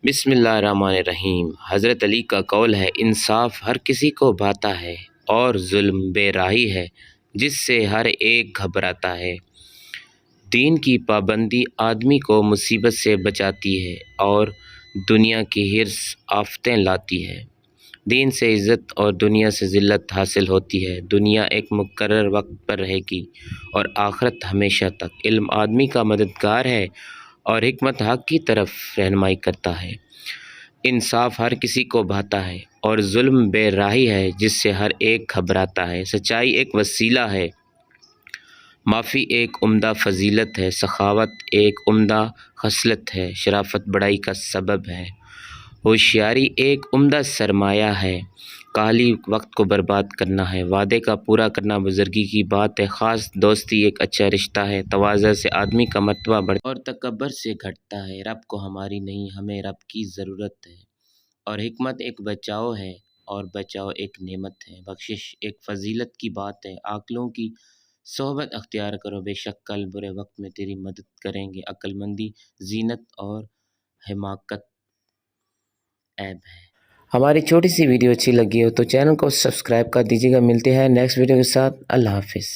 بسم اللہ الرحمن الرحیم۔ حضرت علی کا قول ہے، انصاف ہر کسی کو بھاتا ہے اور ظلم بے راہی ہے جس سے ہر ایک گھبراتا ہے۔ دین کی پابندی آدمی کو مصیبت سے بچاتی ہے اور دنیا کی حرص آفتیں لاتی ہے۔ دین سے عزت اور دنیا سے ذلت حاصل ہوتی ہے۔ دنیا ایک مقرر وقت پر رہے گی اور آخرت ہمیشہ تک۔ علم آدمی کا مددگار ہے اور حکمت حق کی طرف رہنمائی کرتا ہے۔ انصاف ہر کسی کو بھاتا ہے اور ظلم بے راہی ہے جس سے ہر ایک گھبراتا ہے۔ سچائی ایک وسیلہ ہے، معافی ایک عمدہ فضیلت ہے، سخاوت ایک عمدہ خصلت ہے، شرافت بڑائی کا سبب ہے، ہوشیاری ایک عمدہ سرمایہ ہے، کاہلی وقت کو برباد کرنا ہے، وعدے کا پورا کرنا بزرگی کی بات ہے، خاص دوستی ایک اچھا رشتہ ہے، تواضع سے آدمی کا مرتبہ بڑھتا ہے اور تکبر سے گھٹتا ہے۔ رب کو ہماری نہیں، ہمیں رب کی ضرورت ہے، اور حکمت ایک بچاؤ ہے اور بچاؤ ایک نعمت ہے، بخشش ایک فضیلت کی بات ہے۔ عاقلوں کی صحبت اختیار کرو، بے شک کل برے وقت میں تیری مدد کریں گے۔ عقل مندی زینت اور حماقت عیب ہے۔ ہماری چھوٹی سی ویڈیو اچھی لگی ہو تو چینل کو سبسکرائب کر دیجیے گا۔ ملتے ہیں نیکسٹ ویڈیو کے ساتھ۔ اللہ حافظ۔